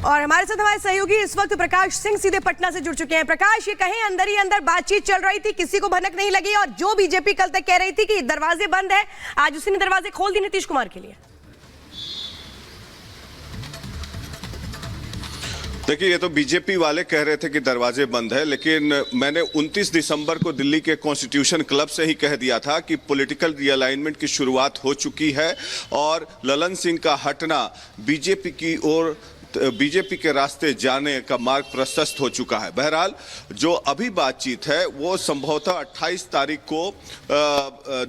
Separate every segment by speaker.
Speaker 1: और हमारे साथ हमारे सहयोगी इस वक्त प्रकाश सिंह सीधे पटना से जुड़ चुके हैं। प्रकाश, ये कहीं अंदर ही अंदर बातचीत चल रही थी, किसी को भनक नहीं लगी, और जो बीजेपी कल तक कह रही थी कि दरवाजे बंद है, आज उसी ने दरवाजे खोल दिए नीतीश कुमार के लिए।
Speaker 2: देखिए, ये तो बीजेपी वाले कह रहे थे कि दरवाजे बंद है, लेकिन मैंने 29 दिसंबर को दिल्ली के कॉन्स्टिट्यूशन क्लब से ही कह दिया था कि पॉलिटिकल रीअलाइनमेंट की शुरुआत हो चुकी है और ललन सिंह का हटना बीजेपी की ओर, बीजेपी के रास्ते जाने का मार्ग प्रशस्त हो चुका है। बहरहाल जो अभी बातचीत है वो संभवतः 28 तारीख को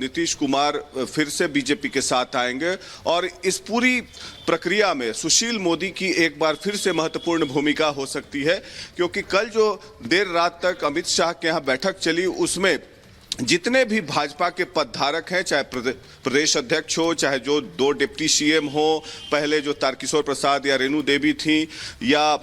Speaker 2: नीतीश कुमार फिर से बीजेपी के साथ आएंगे और इस पूरी प्रक्रिया में सुशील मोदी की एक बार फिर से महत्वपूर्ण भूमिका हो सकती है, क्योंकि कल जो देर रात तक अमित शाह के यहाँ बैठक चली उसमें जितने भी भाजपा के पदधारक हैं, चाहे प्रदेश अध्यक्ष हो, चाहे जो 2 डिप्टी सीएम हो, पहले जो तारकिशोर प्रसाद या रेणु देवी थी, या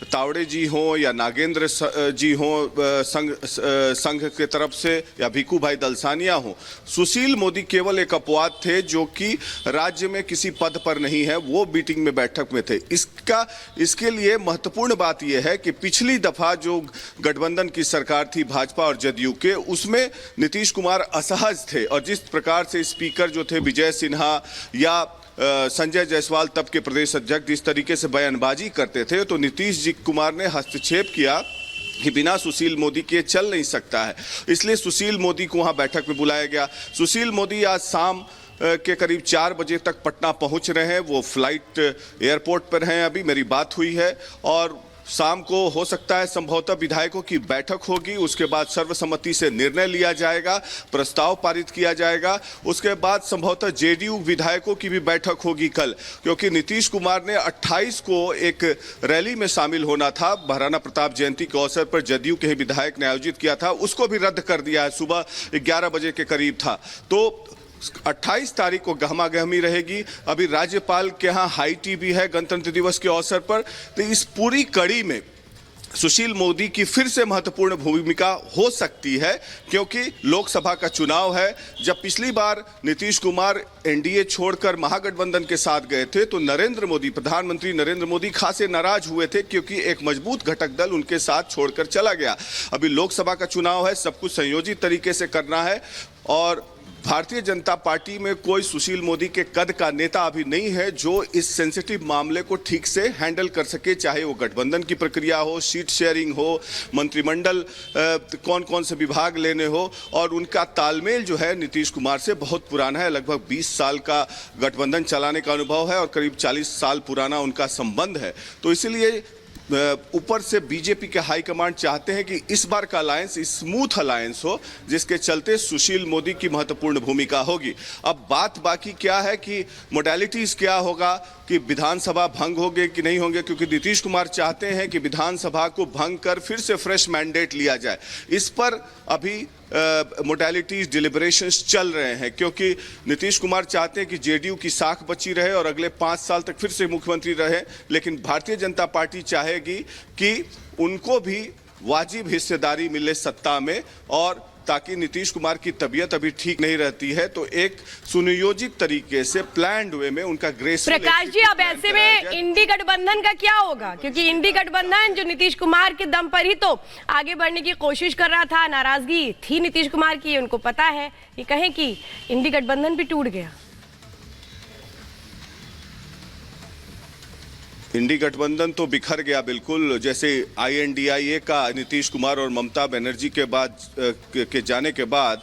Speaker 2: तावड़े जी हो या नागेंद्र जी हो संघ के तरफ से, या भिक्खू भाई दलसानिया हो, सुशील मोदी केवल एक अपवाद थे जो कि राज्य में किसी पद पर नहीं है, वो मीटिंग में बैठक में थे। इसके लिए महत्वपूर्ण बात यह है कि पिछली दफा जो गठबंधन की सरकार थी भाजपा और जदयू के, उसमें नीतीश कुमार असहज थे और जिस प्रकार से स्पीकर जो थे विजय सिन्हा या संजय जायसवाल तब के प्रदेश अध्यक्ष जिस तरीके से बयानबाजी करते थे, तो नीतीश जी कुमार ने हस्तक्षेप किया कि बिना सुशील मोदी के चल नहीं सकता है, इसलिए सुशील मोदी को वहां बैठक में बुलाया गया। सुशील मोदी आज शाम के करीब 4 बजे तक पटना पहुंच रहे हैं, वो फ्लाइट एयरपोर्ट पर हैं, अभी मेरी बात हुई है, और शाम को हो सकता है संभवतः विधायकों की बैठक होगी, उसके बाद सर्वसम्मति से निर्णय लिया जाएगा, प्रस्ताव पारित किया जाएगा, उसके बाद संभवतः जेडीयू विधायकों की भी बैठक होगी कल, क्योंकि नीतीश कुमार ने 28 को एक रैली में शामिल होना था, महाराणा प्रताप जयंती के अवसर पर जदयू के ही विधायक ने आयोजित किया था, उसको भी रद्द कर दिया है, सुबह 11 बजे के करीब था। तो 28 तारीख को गहमागहमी रहेगी। अभी राज्यपाल के यहाँ हाई टी भी है गणतंत्र दिवस के अवसर पर, तो इस पूरी कड़ी में सुशील मोदी की फिर से महत्वपूर्ण भूमिका हो सकती है, क्योंकि लोकसभा का चुनाव है। जब पिछली बार नीतीश कुमार एनडीए छोड़कर महागठबंधन के साथ गए थे तो नरेंद्र मोदी, प्रधानमंत्री नरेंद्र मोदी खासे नाराज हुए थे, क्योंकि एक मजबूत घटक दल उनके साथ छोड़कर चला गया। अभी लोकसभा का चुनाव है, सब कुछ संयोजित तरीके से करना है, और भारतीय जनता पार्टी में कोई सुशील मोदी के कद का नेता अभी नहीं है जो इस सेंसिटिव मामले को ठीक से हैंडल कर सके, चाहे वो गठबंधन की प्रक्रिया हो, सीट शेयरिंग हो, मंत्रिमंडल कौन कौन से विभाग लेने हो, और उनका तालमेल जो है नीतीश कुमार से बहुत पुराना है। लगभग 20 साल का गठबंधन चलाने का अनुभव है और करीब 40 साल पुराना उनका संबंध है। तो इसलिए ऊपर से बीजेपी के हाईकमांड चाहते हैं कि इस बार का अलायंस स्मूथ अलायंस हो, जिसके चलते सुशील मोदी की महत्वपूर्ण भूमिका होगी। अब बात बाकी क्या है कि मोडालिटीज क्या होगा, कि विधानसभा भंग होंगे कि नहीं होंगे, क्योंकि नीतीश कुमार चाहते हैं कि विधानसभा को भंग कर फिर से फ्रेश मैंडेट लिया जाए। इस पर अभी मोडालिटीज डिलिबरेशंस चल रहे हैं, क्योंकि नीतीश कुमार चाहते हैं कि जेडीयू की साख बची रहे और अगले 5 साल तक फिर से मुख्यमंत्री रहे, लेकिन भारतीय जनता पार्टी चाहेगी कि उनको भी वाजिब हिस्सेदारी मिले सत्ता में, और ताकि नीतीश कुमार की तबीयत अभी ठीक नहीं रहती है, तो एक सुनियोजित तरीके से प्लान्ड वे में उनका ग्रेसफुल।
Speaker 1: प्रकाश जी, अब ऐसे में इंडी गठबंधन का क्या होगा, क्योंकि इंडी गठबंधन जो नीतीश कुमार के दम पर ही तो आगे बढ़ने की कोशिश कर रहा था, नाराजगी थी नीतीश कुमार की, उनको पता है, ये कहें कि इंडी गठबंधन भी टूट गया।
Speaker 2: इंडी गठबंधन तो बिखर गया बिल्कुल, जैसे INDIA का नीतीश कुमार और ममता बनर्जी के बाद के जाने के बाद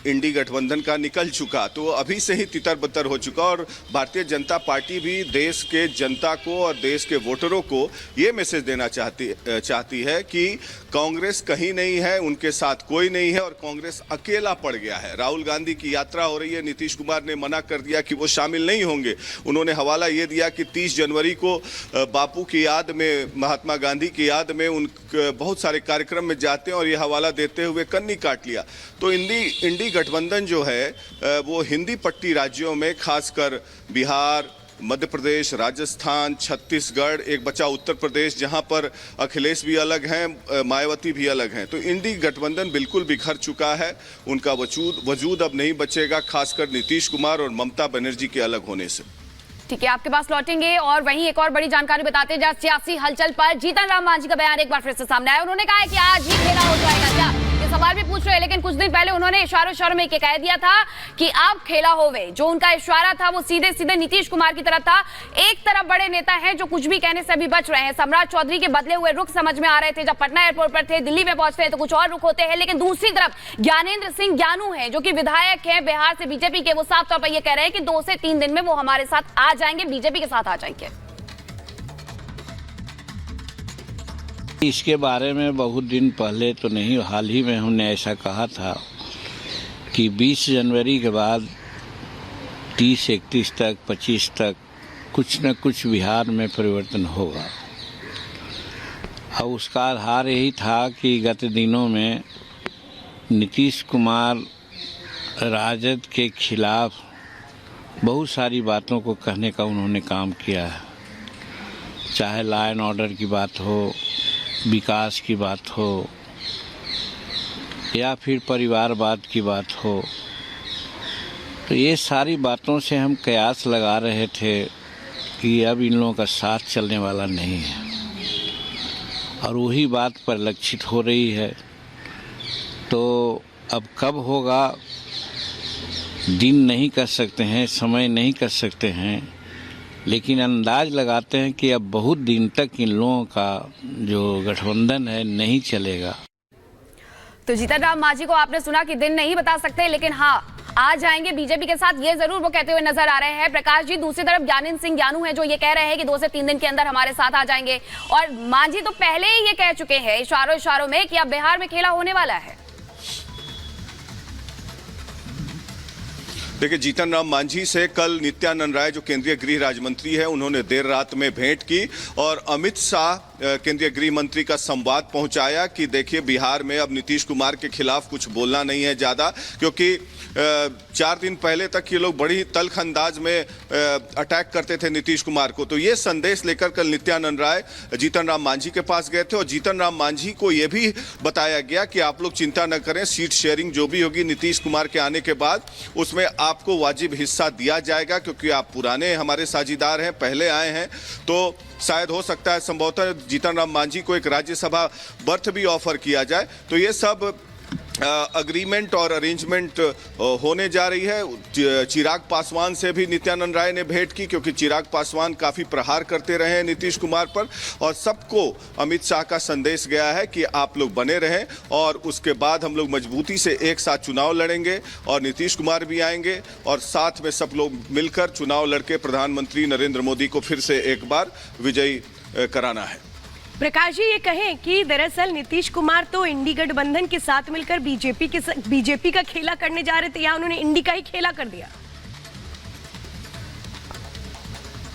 Speaker 2: इंडी गठबंधन का निकल चुका, तो अभी से ही तितर बितर हो चुका। और भारतीय जनता पार्टी भी देश के जनता को और देश के वोटरों को ये मैसेज देना चाहती है कि कांग्रेस कहीं नहीं है, उनके साथ कोई नहीं है, और कांग्रेस अकेला पड़ गया है। राहुल गांधी की यात्रा हो रही है, नीतीश कुमार ने मना कर दिया कि वो शामिल नहीं होंगे। उन्होंने हवाला ये दिया कि 30 जनवरी को बापू की याद में, महात्मा गांधी की याद में उन बहुत सारे कार्यक्रम में जाते हैं, और ये हवाला देते हुए कन्नी काट लिया। तो इंडी गठबंधन जो है वो हिंदी पट्टी राज्यों में, खासकर बिहार, मध्य प्रदेश, राजस्थान, छत्तीसगढ़, एक बचा उत्तर प्रदेश जहां पर अखिलेश भी अलग हैं, मायावती भी अलग हैं, तो इंडी गठबंधन बिल्कुल बिखर चुका है। उनका वजूद अब नहीं बचेगा, खासकर नीतीश कुमार और ममता बनर्जी के अलग होने से।
Speaker 3: ठीक है, आपके पास लौटेंगे। और वहीं एक और बड़ी जानकारी बताते हैं, सियासी हलचल पर जीतन राम मांझी का बयान एक बार फिर से सामने आया। उन्होंने कहा है कि आज ही खेला हो जाएगा। क्या ये सवाल भी पूछ रहे हैं, लेकिन कुछ दिन पहले उन्होंने इशारों में कह दिया था कि अब खेला होवे। जो उनका इशारा था वो सीधे सीधे नीतीश कुमार की तरफ था। एक तरफ बड़े नेता हैं जो कुछ भी कहने से अभी बच रहे हैं। सम्राट चौधरी के बदले हुए रुख समझ में आ रहे थे। जब पटना एयरपोर्ट पर थे, दिल्ली में पहुंचते हैं तो कुछ और रुख होते हैं। लेकिन दूसरी तरफ ज्ञानेंद्र सिंह ज्ञानू हैं जो कि विधायक हैं बिहार से बीजेपी के। वो साफ तौर पर ये कह रहे हैं कि 2 से 3 दिन में वो हमारे साथ आ जाएंगे, बीजेपी के साथ आ जाएंगे।
Speaker 4: इसके बारे में बहुत दिन पहले तो नहीं, हाल ही में हमने ऐसा कहा था कि 20 जनवरी के बाद 30, 31 तक, 25 तक कुछ न कुछ बिहार में परिवर्तन होगा। और उसका आधार यही था कि गत दिनों में नीतीश कुमार राजद के खिलाफ बहुत सारी बातों को कहने का उन्होंने काम किया है। चाहे लॉ एंड ऑर्डर की बात हो, विकास की बात हो, या फिर परिवारवाद की बात हो, तो ये सारी बातों से हम कयास लगा रहे थे कि अब इन लोगों का साथ चलने वाला नहीं है। और वही बात परिलक्षित हो रही है। तो अब कब होगा, दिन नहीं कर सकते हैं, समय नहीं कर सकते हैं, लेकिन अंदाज लगाते हैं कि अब बहुत दिन तक इन लोगों का जो गठबंधन है नहीं चलेगा।
Speaker 3: तो जीतन राम मांझी को आपने सुना कि दिन नहीं बता सकते, लेकिन हाँ आ जाएंगे बीजेपी के साथ, ये जरूर वो कहते हुए नजर आ रहे हैं। प्रकाश जी, दूसरी तरफ ज्ञानेंद्र सिंह ज्ञानू हैं जो ये कह रहे हैं कि 2 से 3 दिन के अंदर हमारे साथ आ जाएंगे। और मांझी तो पहले ही ये कह चुके हैं इशारों में कि अब बिहार में खेला होने वाला है।
Speaker 2: देखिए, जीतन राम मांझी से कल नित्यानंद राय जो केंद्रीय गृह राज्य मंत्री है, उन्होंने देर रात में भेंट की और अमित शाह केंद्रीय गृह मंत्री का संवाद पहुंचाया कि देखिए बिहार में अब नीतीश कुमार के खिलाफ कुछ बोलना नहीं है ज़्यादा, क्योंकि 4 दिन पहले तक ये लोग बड़ी तल्ख अंदाज में अटैक करते थे नीतीश कुमार को। तो ये संदेश लेकर कल नित्यानंद राय जीतन राम मांझी के पास गए थे और जीतन राम मांझी को ये भी बताया गया कि आप लोग चिंता न करें, सीट शेयरिंग जो भी होगी नीतीश कुमार के आने के बाद उसमें आपको वाजिब हिस्सा दिया जाएगा, क्योंकि आप पुराने हमारे साझीदार हैं, पहले आए हैं। तो शायद हो सकता है संभवतः जीतन राम मांझी को एक राज्यसभा बर्थ भी ऑफर किया जाए। तो ये सब अग्रीमेंट और अरेंजमेंट होने जा रही है। चिराग पासवान से भी नित्यानंद राय ने भेंट की, क्योंकि चिराग पासवान काफ़ी प्रहार करते रहे हैं नीतीश कुमार पर। और सबको अमित शाह का संदेश गया है कि आप लोग बने रहें और उसके बाद हम लोग मजबूती से एक साथ चुनाव लड़ेंगे और नीतीश कुमार भी आएंगे और साथ में सब लोग मिलकर चुनाव लड़के प्रधानमंत्री नरेंद्र मोदी को फिर से एक बार विजयी कराना है।
Speaker 1: प्रकाश जी, ये कहें कि दरअसल नीतीश कुमार तो इंडी गठबंधन के साथ मिलकर बीजेपी का खेला करने जा रहे थे, या उन्होंने इंडी का ही खेला कर दिया?